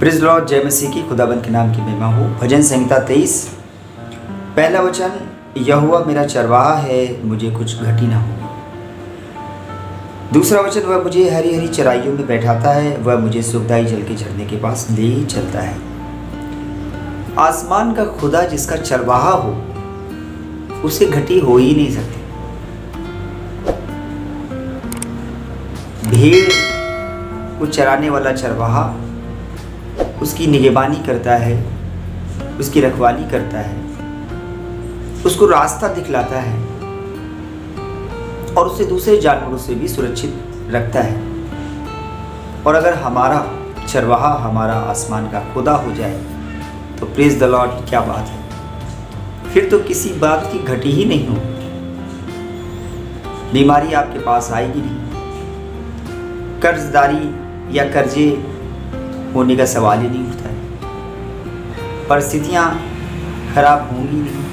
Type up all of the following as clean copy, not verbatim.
Praise the Lord, जय मसीह की। खुदाबंद के नाम की महिमा हो। भजन संहिता 23 पहला वचन, यहोवा मेरा चरवाहा है, मुझे कुछ घटी ना होगी। दूसरा वचन, वह मुझे हरी हरी चराइयों में बैठाता है, वह मुझे सुखदाई जल के झरने के पास ले चलता है। आसमान का खुदा जिसका चरवाहा हो, उसे घटी हो ही नहीं सकती। भेड़ को चराने वाला चरवाहा उसकी निगहबानी करता है, उसकी रखवाली करता है, उसको रास्ता दिखलाता है और उसे दूसरे जानवरों से भी सुरक्षित रखता है। और अगर हमारा चरवाहा हमारा आसमान का खुदा हो जाए तो प्रेज़ द लॉर्ड, क्या बात है। फिर तो किसी बात की घटी ही नहीं हो। बीमारी आपके पास आएगी नहीं, कर्जदारी या कर्जे होने का सवाल ही नहीं उठता है, परिस्थितियाँ खराब होंगी नहीं,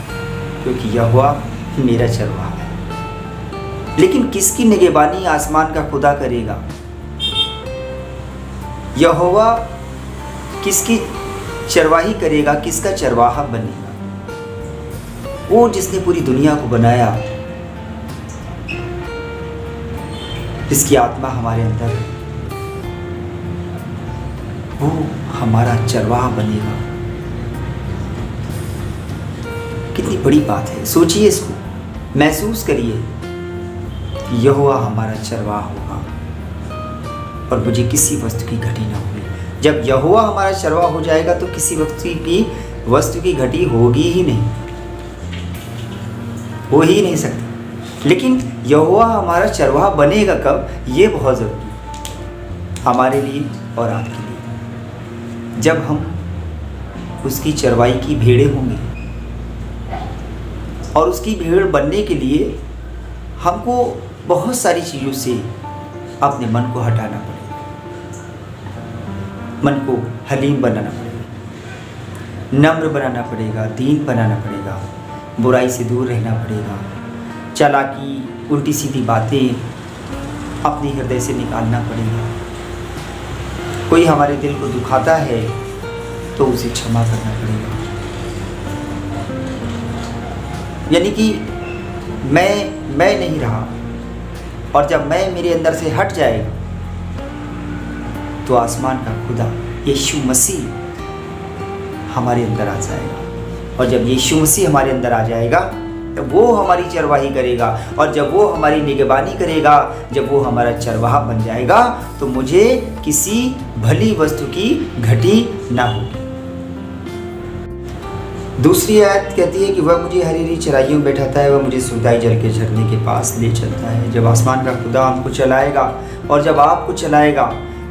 क्योंकि यहोवा मेरा चरवाहा है। लेकिन किसकी निगहबानी आसमान का खुदा करेगा? यहोवा किसकी चरवाही करेगा, किसका चरवाहा बनेगा? वो जिसने पूरी दुनिया को बनाया, जिसकी आत्मा हमारे अंदर है, वो हमारा चरवाहा बनेगा। कितनी बड़ी बात है, सोचिए इसको, महसूस करिए कि यहोवा हमारा चरवाहा होगा और मुझे किसी वस्तु की घटी ना होगी। जब यहोवा हमारा चरवाहा हो जाएगा तो किसी वस्तु की घटी होगी ही नहीं, हो ही नहीं सकती। लेकिन यहोवा हमारा चरवाहा बनेगा कब, ये बहुत ज़रूरी है हमारे लिए और आपके लिए। जब हम उसकी चरवाई की भेड़ें होंगे, और उसकी भेड़ बनने के लिए हमको बहुत सारी चीज़ों से अपने मन को हटाना पड़ेगा। मन को हलीम बनाना पड़ेगा, नम्र बनाना पड़ेगा, दीन बनाना पड़ेगा, बुराई से दूर रहना पड़ेगा, चालाकी, उल्टी सीधी बातें अपने हृदय से निकालना पड़ेगा। कोई हमारे दिल को दुखाता है तो उसे क्षमा करना पड़ेगा। यानी कि मैं नहीं रहा, और जब मैं मेरे अंदर से हट जाएगा तो आसमान का खुदा यीशु मसीह हमारे अंदर आ जाएगा। और जब यीशु मसीह हमारे अंदर आ जाएगा तो वो हमारी चरवाही करेगा, और जब वो हमारी निगहबानी करेगा, जब वो हमारा चरवाहा बन जाएगा तो मुझे किसी भली वस्तु की घटी ना होगी। दूसरी आयत कहती है कि वह मुझे हरी हरी चराइयों में बैठाता है, वह मुझे सुखदाई जल के झरने के पास ले चलता है। जब आसमान का खुदा हमको चलाएगा और जब आपको चलाएगा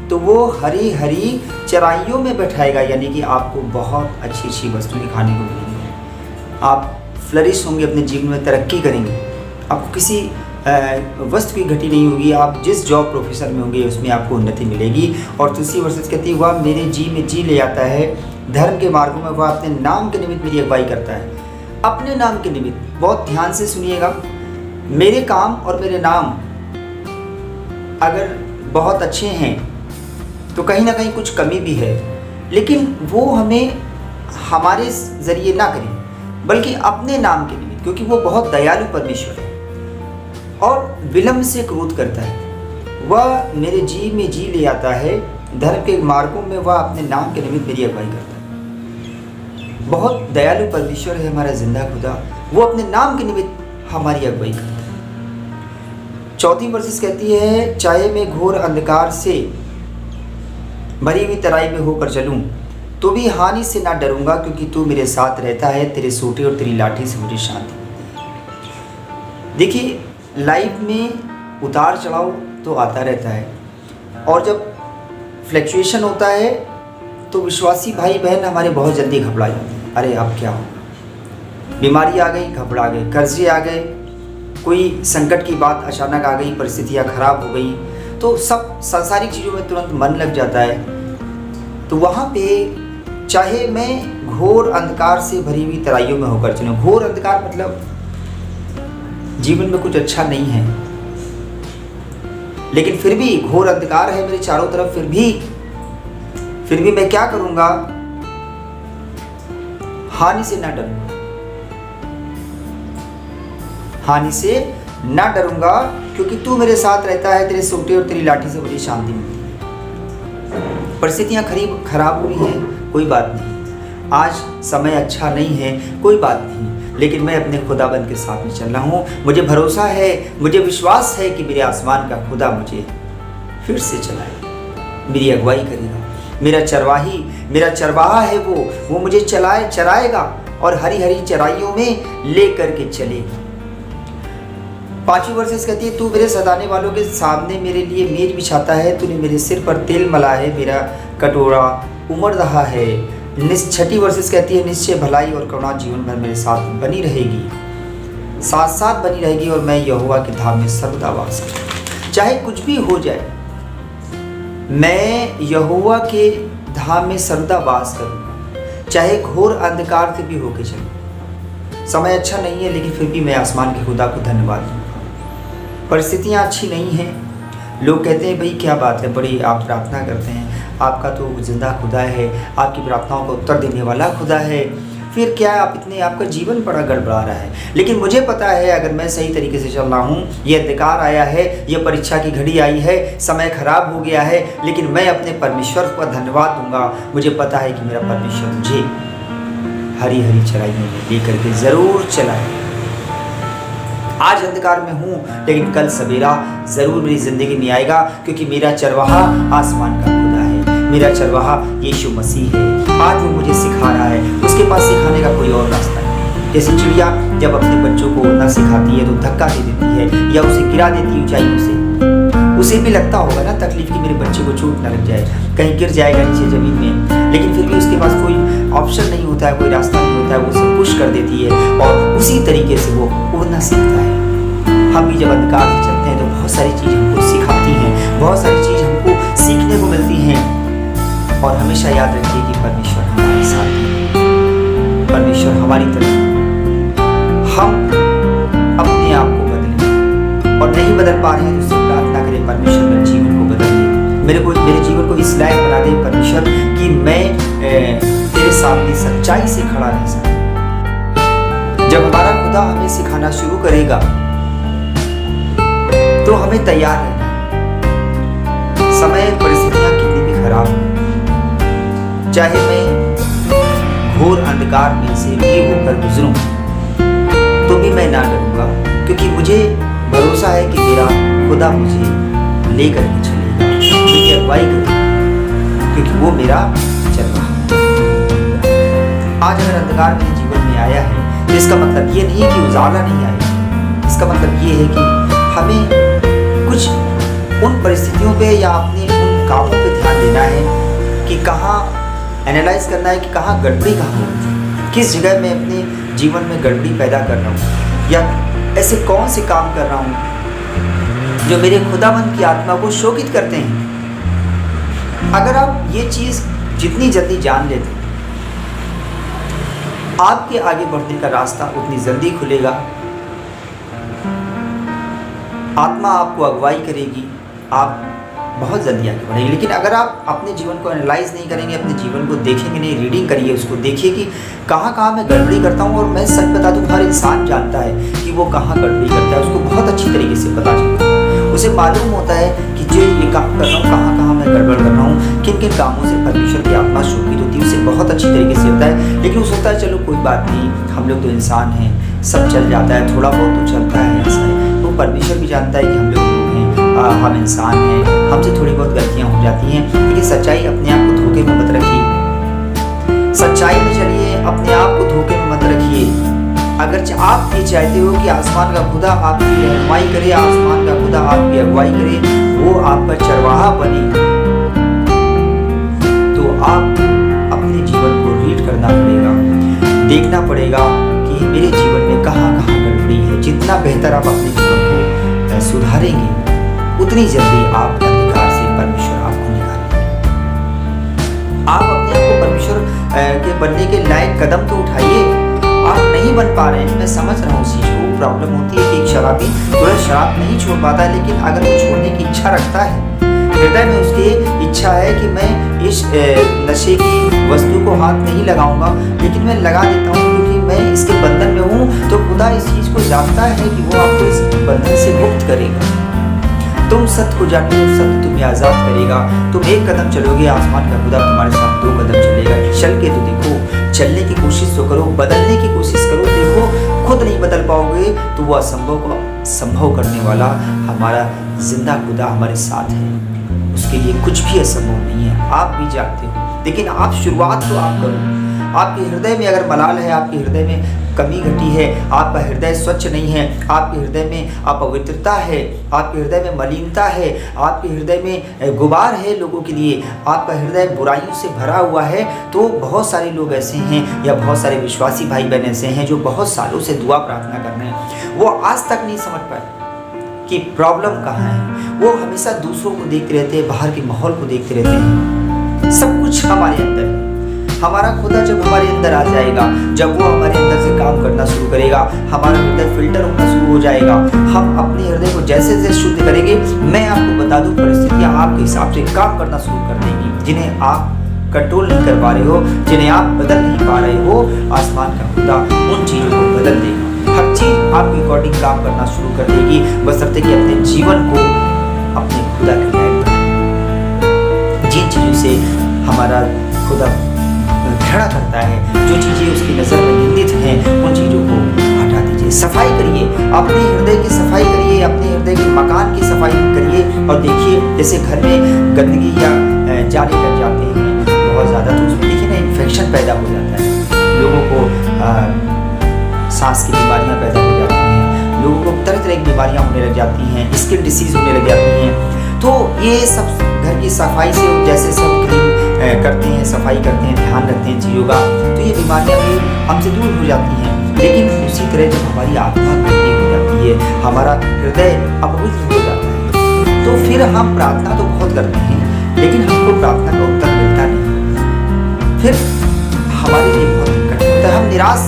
तो वो हरी हरी चराइयों में बैठाएगा, यानी कि आपको बहुत अच्छी अच्छी वस्तुएं खाने को मिलेंगी। आप फ्लरिश होंगे, अपने जीवन में तरक्की करेंगे, आपको किसी वस्तु की घटी नहीं होगी। आप जिस जॉब प्रोफेशन में होंगे उसमें आपको उन्नति मिलेगी। और दूसरी वर्ष कहती है, वह मेरे जी में जी ले आता है, धर्म के मार्गों में वह अपने नाम के निमित्त मेरी अगुवाई करता है। अपने नाम के निमित्त, बहुत ध्यान से सुनिएगा, मेरे काम और मेरे नाम अगर बहुत अच्छे हैं तो कहीं ना कहीं कुछ कमी भी है, लेकिन वो हमें हमारे ज़रिए ना करें, बल्कि अपने नाम के निमित्त, क्योंकि वो बहुत दयालु परमेश्वर है और विलम्ब से क्रोध करता है। वह मेरे जी में जी ले आता है, धर्म के मार्गों में वह अपने नाम के निमित्त मेरी अगुवाई करता है। बहुत दयालु परमेश्वर है हमारा जिंदा खुदा, वो अपने नाम के निमित्त हमारी अगुवाई करता है। चौथी वर्ष कहती है, चाहे मैं घोर अंधकार से भरी हुई तराई में होकर चलूं तो भी हानि से ना डरूंगा, क्योंकि तू मेरे साथ रहता है, तेरे सोटे और तेरी लाठी से मुझे शांति मिलती है। देखिए, लाइफ में उतार चढ़ाव तो आता रहता है, और जब फ्लक्चुएशन होता है तो विश्वासी भाई बहन हमारे बहुत जल्दी घबरा जाते हैं। अरे अब क्या होगा, बीमारी आ गई, घबरा गए, कर्जे आ गए, कोई संकट की बात अचानक आ गई, परिस्थितियाँ खराब हो गई, तो सब सांसारिक चीज़ों में तुरंत मन लग जाता है। तो वहाँ पे चाहे मैं घोर अंधकार से भरी हुई तराइयों में होकर चलूं, घोर अंधकार मतलब जीवन में कुछ अच्छा नहीं है, लेकिन फिर भी घोर अंधकार है मेरे चारों तरफ, फिर भी मैं क्या करूंगा, हानि से ना डरूंगा, हानि से ना डरूंगा, क्योंकि तू मेरे साथ रहता है। तेरे सोटे और तेरी लाठी से मुझे शांति मिलती है। परिस्थितियां खराब हुई हैं, कोई बात नहीं, आज समय अच्छा नहीं है, कोई बात नहीं, लेकिन मैं अपने खुदाबंद के साथ में चल रहा हूँ। मुझे भरोसा है, मुझे विश्वास है कि मेरे आसमान का खुदा मुझे फिर से चलाएगा, मेरी अगुवाई करेगा। मेरा चरवाहा है वो मुझे चराएगा और हरी हरी चराइयों में ले करके चलेगा। 5वीं वर्ष कहती है, तू मेरे सताने वालों के सामने मेरे लिए मेज बिछाता है, तूने मेरे सिर पर तेल मला है, मेरा कटोरा उमड़ रहा है। 6ठी वर्ष कहती है, निश्चय भलाई और करुणा जीवन भर मेरे साथ बनी रहेगी, साथ साथ बनी रहेगी, और मैं यहोवा के धाम में सर्वदा वास करूंगा। चाहे कुछ भी हो जाए, मैं यहोवा के धाम में सर्वदा वास करूंगा, चाहे घोर अंधकार से भी होके चलूं। समय अच्छा नहीं है, लेकिन फिर भी मैं आसमान के खुदा को धन्यवाद दूंगा। परिस्थितियां अच्छी नहीं हैं, लोग कहते हैं भाई क्या बात है, बड़ी आप प्रार्थना करते हैं, आपका तो जिंदा खुदा है, आपकी प्रार्थनाओं का उत्तर देने वाला खुदा है, फिर क्या आपका जीवन बड़ा गड़बड़ा रहा है। लेकिन मुझे पता है, अगर मैं सही तरीके से चल रहा हूँ, ये अंधकार आया है, ये परीक्षा की घड़ी आई है, समय खराब हो गया है, लेकिन मैं अपने परमेश्वर का धन्यवाद दूंगा। मुझे पता है कि मेरा परमेश्वर मुझे हरी हरी चराइयों में लेकर के जरूर चलाए। आज अंधकार में हूँ, लेकिन कल सवेरा जरूर मेरी जिंदगी में आएगा, क्योंकि मेरा चरवाहा आसमान का खुदा है, मेरा चरवाहा यीशु मसीह है। आज वो मुझे सिखा रहा है, उसके पास सिखाने का कोई और रास्ता नहीं। जैसे चिड़िया जब अपने बच्चों को उड़ना सिखाती है तो धक्का दे देती है या उसे गिरा देती है ऊंचाइयों से, उसे भी लगता होगा ना तकलीफ कि मेरे बच्चे को चोट ना लग जाए, कहीं गिर जाएगा नीचे जमीन में, लेकिन फिर भी उसके पास कोई ऑप्शन नहीं होता है, कोई रास्ता नहीं होता है, वो उसे पुश कर देती है और उसी तरीके से वो उड़ना सीखता है। हम भी जब अंधकार से चलते हैं तो बहुत सारी चीज़ हमको सिखाती हैं, बहुत सारी चीज़ हमको सीखने को मिलती हैं, और हमेशा याद रखिए कि परमेश्वर हमारे साथ है, परमेश्वर हमारी तरफ। हम अपने आप को बदलें और नहीं बदल पा रहे हैं तो उससे प्रार्थना करें, परमेश्वर मेरे जीवन को बदल दे, मेरे जीवन को इस लायक बना दे परमेश्वर कि मैं तेरे सामने सच्चाई से खड़ा रह सकूं। जब हमारा खुदा हमें सिखाना शुरू करेगा तो हमें तैयार रहना। समय परिस्थितियां कितनी भी खराब हो, चाहे मैं घोर अंधकार में से भी होकर गुजरूं, तो भी मैं ना डरूंगा, क्योंकि मुझे भरोसा है कि मेरा खुदा मुझे लेकर के चलेगा, मेरी अगुवाई करेगा, क्योंकि वो मेरा चरवाहा। आज अगर अंधकार मेरे जीवन में आया है तो इसका मतलब ये नहीं है कि उजाला नहीं आएगा, इसका मतलब ये है कि हमें कुछ उन परिस्थितियों पे या अपने उन कामों पे ध्यान देना है कि कहाँ एनालाइज करना है कि कहाँ गड़बड़ी कहाँ हो, किस जगह मैं अपने जीवन में गड़बड़ी पैदा कर रहा हूँ, या ऐसे कौन से काम कर रहा हूँ जो मेरे खुदाबंद की आत्मा को शोकित करते हैं। अगर आप ये चीज़ जितनी जल्दी जान लेते, आपके आगे बढ़ने का रास्ता उतनी जल्दी खुलेगा, आत्मा आपको अगुवाई करेगी, आप बहुत जल्दी आगे बढ़ेंगे। लेकिन अगर आप अपने जीवन को एनालाइज नहीं करेंगे, अपने जीवन को देखेंगे नहीं, रीडिंग करिए, उसको देखिए कि कहाँ कहाँ मैं गड़बड़ी करता हूँ। और मैं सच बता दूँ, हर इंसान जानता है कि वो कहाँ गड़बड़ी करता है, उसको बहुत अच्छी तरीके से पता चलता है, उसे मालूम होता है कि जो ये काम कर रहा हूँ कहाँ कहाँ मैं गड़बड़ कर रहा हूँ, किन किन कामों से परमेश्वर की आत्मा शोकित होती है, उसे बहुत अच्छी तरीके से होता है। लेकिन उसे होता है चलो कोई बात नहीं, हम लोग तो इंसान हैं, सब चल जाता है, थोड़ा बहुत तो चलता है, ऐसा है। तो परमेश्वर भी जानता है कि हम लोग हम इंसान हैं, हमसे थोड़ी बहुत गलतियां हो जाती हैं। लेकिन सच्चाई, अपने आप को धोखे में मत रखिए, सच्चाई में चलिए, अपने आप को धोखे में मत रखिए। अगर आप ये चाहते हो कि आसमान का खुदा आपकी रहनुमाई करे, आसमान का खुदा आपकी अगुवाई करे, वो आपका चरवाहा बने, तो आप अपने जीवन को रीड करना पड़ेगा, देखना पड़ेगा कि मेरे जीवन में कहाँ कहाँ गड़बड़ी है। जितना बेहतर आप अपने जीवन को सुधारेंगे, उतनी जल्दी आप अंधकार से परमेश्वर आपको निकालेंगे। आप अपने आप को परमेश्वर के बनने के लायक कदम तो उठाइए। आप नहीं बन पा रहे हैं, मैं समझ रहा हूँ उस चीज़ को। प्रॉब्लम होती है कि एक शराबी तुरंत शराब नहीं छोड़ पाता है, लेकिन अगर वो छोड़ने की इच्छा रखता है हृदय में उसकी इच्छा है कि मैं इस नशे की वस्तु को हाथ नहीं लगाऊंगा, लेकिन मैं लगा देता हूँ क्योंकि मैं इसके बंधन में हूँ। तो खुदा इस चीज़ को जानता है कि वो आपको इस बंधन से मुक्त करेगा। तुम सत्य को जानते हो, सत्य तुम्हें आज़ाद करेगा। तुम एक कदम चलोगे, आसमान का खुदा तुम्हारे साथ 2 कदम चलेगा। चल के तो देखो, चलने की कोशिश तो करो, बदलने की कोशिश करो। देखो खुद नहीं बदल पाओगे तो वो असंभव को संभव करने वाला हमारा जिंदा खुदा हमारे साथ है। उसके लिए कुछ भी असंभव नहीं है, आप भी जानते हो। लेकिन आप शुरुआत तो आप करो। आपके हृदय में अगर मलाल है, आपके हृदय में कमी घटी है, आपका हृदय स्वच्छ नहीं है, आपके हृदय में अपवित्रता है, आपके हृदय में मलिनता है, आपके हृदय में गुबार है लोगों के लिए, आपका हृदय बुराइयों से भरा हुआ है, तो बहुत सारे लोग ऐसे हैं या बहुत सारे विश्वासी भाई बहन ऐसे हैं जो बहुत सालों से दुआ प्रार्थना कर रहे हैं। वो आज तक नहीं समझ पाए कि प्रॉब्लम कहाँ है। वो हमेशा दूसरों को देखते रहते हैं, बाहर के माहौल को देखते रहते हैं। सब कुछ हमारे अंदर है। हमारा खुदा जब हमारे अंदर आ जाएगा, जब वो हमारे अंदर से काम करना शुरू करेगा, हमारा हृदय फिल्टर होना शुरू हो जाएगा। हम अपने हृदय को जैसे जैसे शुद्ध करेंगे, मैं आपको बता दूं, परिस्थितियां आपके हिसाब से काम करना शुरू कर देंगी। जिन्हें आप कंट्रोल नहीं कर पा रहे हो, जिन्हें आप बदल नहीं पा रहे हो, आसमान का खुदा उन चीज़ों को बदल देगा। हर चीज़ आपके अकॉर्डिंग काम करना शुरू कर देगी, बशर्ते कि अपने जीवन को अपने खुदा के लायक बनाएं। जिन चीज़ों से हमारा खुदा घृणा करता है, जो चीज़ें उसकी नज़र में निंदित हैं, उन चीज़ों को हटा दीजिए। सफाई करिए, अपने हृदय की सफाई करिए, अपने हृदय के मकान की सफाई करिए। और देखिए, जैसे घर में गंदगी या जाले लग जाते हैं बहुत ज़्यादा, तो उसमें देखिए ना इन्फेक्शन पैदा हो जाता है, लोगों को सांस की बीमारियाँ पैदा हो जाती हैं, लोगों को तरह तरह की बीमारियाँ होने लग जाती हैं, स्किन डिसीज होने लग जाती हैं। तो ये सब घर की सफाई से जैसे सब करते हैं, सफाई करते हैं, ध्यान रखते हैं चीज़ों का, तो ये बीमारियां भी हमसे दूर हो जाती हैं। लेकिन उसी तरह जब हमारी आत्मा गंदी हो जाती है, हमारा हृदय अपवित्र हो जाता है, तो फिर हम प्रार्थना तो बहुत करते हैं, लेकिन हमको प्रार्थना का उत्तर मिलता नहीं। फिर हमारे लिए बहुत दिक्कत होता है। हम निराश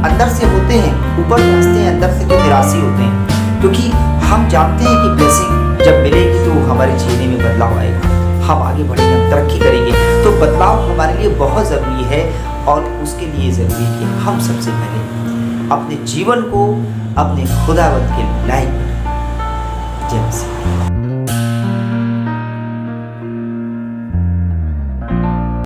अंदर से होते हैं, ऊपर से हंसते हैं, अंदर से तो निराशी होते हैं, क्योंकि हम जानते हैं कि ब्लेसिंग जब मिलेगी तो हमारे जीने में बदलाव आएगा, हम आगे बढ़ेंगे, तरक्की करेंगे। तो बदलाव हमारे लिए बहुत ज़रूरी है, और उसके लिए ज़रूरी है कि हम सबसे पहले अपने जीवन को अपने खुदावंत के लायक बनाएं। जय मसीह।